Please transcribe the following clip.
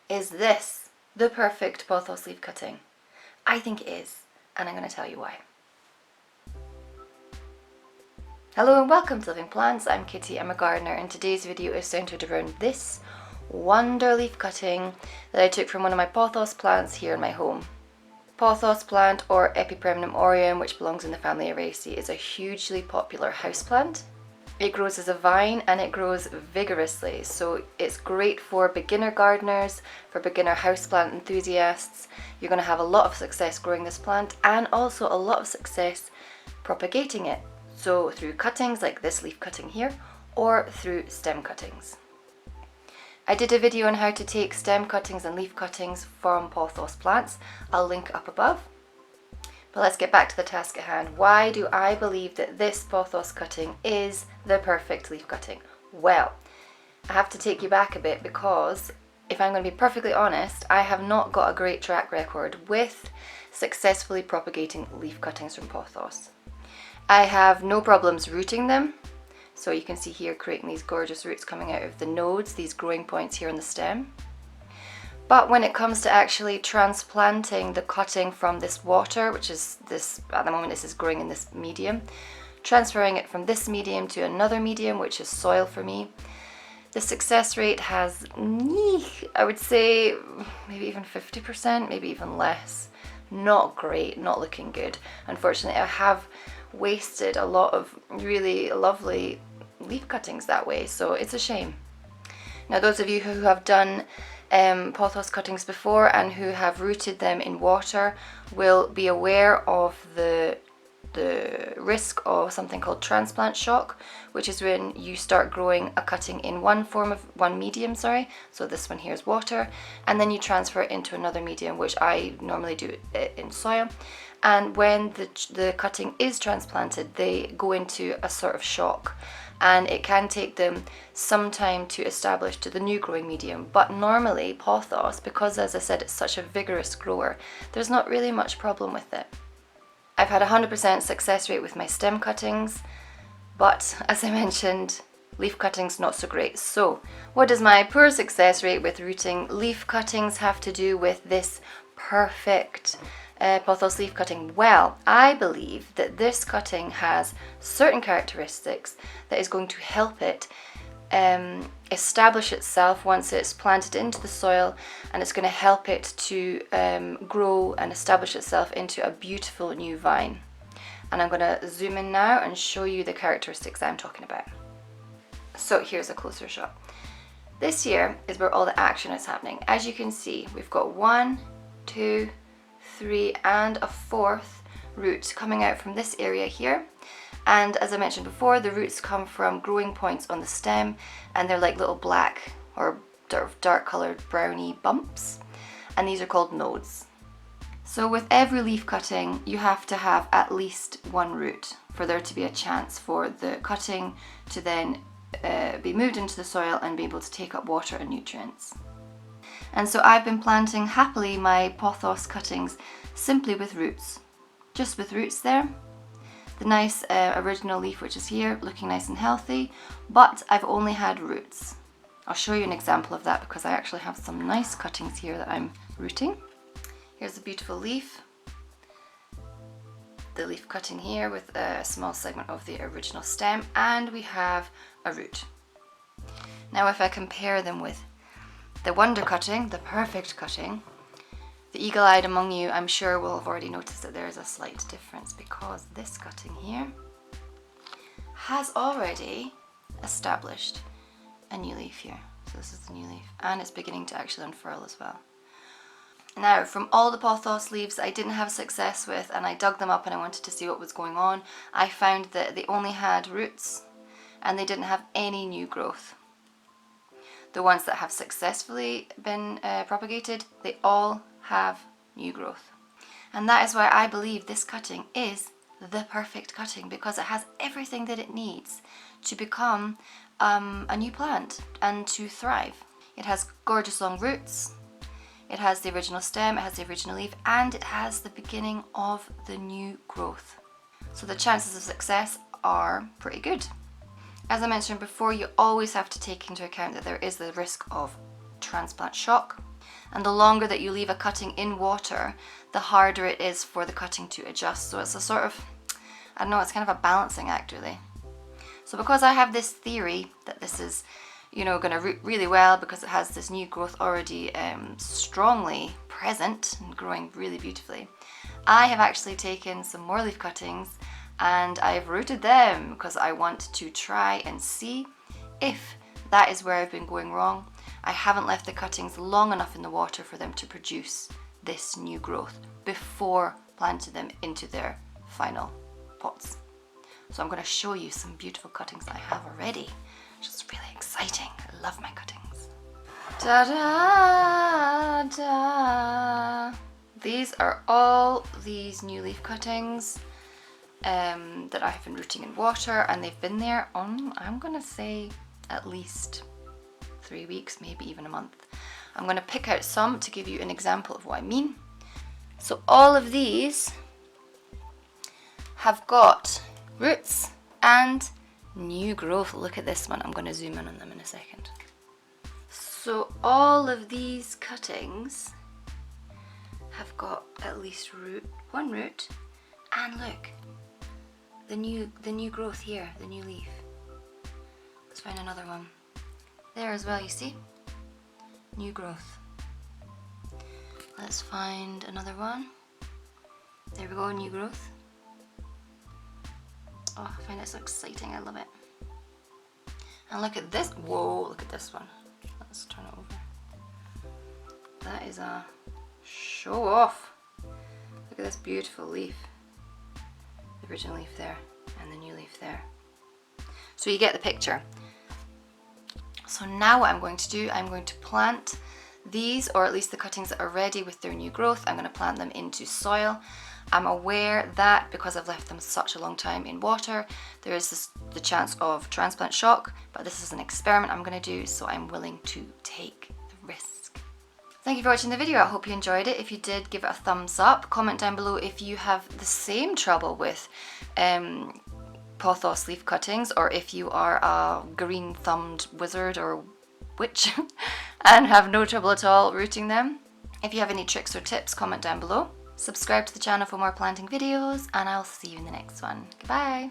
Is this the perfect pothos leaf cutting? I think it is, and I'm going to tell you why. Hello and welcome to Living Plants. I'm Kitty, I'm a gardener, and today's video is centered around this wonder leaf cutting that I took from one of my pothos plants here in my home. Pothos plant, or Epipremnum aureum, which belongs in the family Araceae, is a hugely popular houseplant. It grows as a vine and it grows vigorously, so it's great for beginner gardeners, for beginner houseplant enthusiasts. You're going to have a lot of success growing this plant and also a lot of success propagating it. So through cuttings like this leaf cutting here, or through stem cuttings. I did a video on how to take stem cuttings and leaf cuttings from pothos plants. I'll link up above. But let's get back to the task at hand. Why do I believe that this pothos cutting is the perfect leaf cutting? Well, I have to take you back a bit because, if I'm going to be perfectly honest, I have not got a great track record with successfully propagating leaf cuttings from pothos. I have no problems rooting them. So you can see here creating these gorgeous roots coming out of the nodes, these growing points here on the stem. But when it comes to actually transplanting the cutting from this water, which is this, at the moment this is growing in this medium, transferring it from this medium to another medium, which is soil for me, the success rate has, I would say, maybe even 50%, maybe even less. Not great, not looking good. Unfortunately, I have wasted a lot of really lovely leaf cuttings that way, so it's a shame. Now, those of you who have done pothos cuttings before and who have rooted them in water will be aware of the risk of something called transplant shock, which is when you start growing a cutting in one medium, so this one here is water, and then you transfer it into another medium, which I normally do in soil. And when the cutting is transplanted, they go into a sort of shock, and it can take them some time to establish to the new growing medium. But normally pothos, because as I said it's such a vigorous grower, there's not really much problem with it. I've had 100% success rate with my stem cuttings, but as I mentioned, leaf cuttings not so great. So what does my poor success rate with rooting leaf cuttings have to do with this perfect pothos leaf cutting? Well, I believe that this cutting has certain characteristics that is going to help it establish itself once it's planted into the soil, and it's going to help it to grow and establish itself into a beautiful new vine. And I'm going to zoom in now and show you the characteristics I'm talking about. So here's a closer shot. This here is where all the action is happening. As you can see, we've got 1, 2, 3 and a 4th root coming out from this area here. And as I mentioned before, the roots come from growing points on the stem, and they're like little black or dark coloured browny bumps, and these are called nodes. So with every leaf cutting you have to have at least one root for there to be a chance for the cutting to then be moved into the soil and be able to take up water and nutrients. And so I've been planting happily my pothos cuttings simply with roots, just with roots there. The nice original leaf, which is here, looking nice and healthy, but I've only had roots. I'll show you an example of that because I actually have some nice cuttings here that I'm rooting. Here's a beautiful leaf. The leaf cutting here with a small segment of the original stem, and we have a root. Now if I compare them with the wonder cutting, the perfect cutting, the eagle-eyed among you I'm sure will have already noticed that there is a slight difference, because this cutting here has already established a new leaf here. So this is the new leaf, and it's beginning to actually unfurl as well. Now, from all the pothos leaves I didn't have success with, and I dug them up and I wanted to see what was going on, I found that they only had roots and they didn't have any new growth. The ones that have successfully been propagated, they all have new growth. And that is why I believe this cutting is the perfect cutting, because it has everything that it needs to become a new plant and to thrive. It has gorgeous long roots, it has the original stem, it has the original leaf, and it has the beginning of the new growth. So the chances of success are pretty good. As I mentioned before, you always have to take into account that there is the risk of transplant shock. And the longer that you leave a cutting in water, the harder it is for the cutting to adjust. So it's a sort of, I don't know, it's kind of a balancing act really. So because I have this theory that this is, you know, going to root really well because it has this new growth already strongly present and growing really beautifully, I have actually taken some more leaf cuttings and I've rooted them because I want to try and see if that is where I've been going wrong. I haven't left the cuttings long enough in the water for them to produce this new growth before planting them into their final pots. So I'm going to show you some beautiful cuttings that I have already, which is really exciting. I love my cuttings. Da da da! These are all these new leaf cuttings that I have been rooting in water, and they've been there on, I'm going to say, at least 3 weeks, maybe even a month. I'm going to pick out some to give you an example of what I mean. So all of these have got roots and new growth. Look at this one. I'm going to zoom in on them in a second. So all of these cuttings have got at least one root, and look, the new growth here, the new leaf. Let's find another one. There as well, you see? New growth. Let's find another one. There we go, new growth. Oh, I find it so exciting, I love it. And look at this, whoa, look at this one. Let's turn it over. That is a show off. Look at this beautiful leaf. The original leaf there, and the new leaf there. So you get the picture. So now what I'm going to do, I'm going to plant these, or at least the cuttings that are ready with their new growth, I'm going to plant them into soil. I'm aware that because I've left them such a long time in water, there is the chance of transplant shock, but this is an experiment I'm going to do, so I'm willing to take the risk. Thank you for watching the video. I hope you enjoyed it. If you did, give it a thumbs up. Comment down below if you have the same trouble with Pothos leaf cuttings, or if you are a green-thumbed wizard or witch and have no trouble at all rooting them. If you have any tricks or tips, comment down below. Subscribe to the channel for more planting videos, and I'll see you in the next one. Goodbye!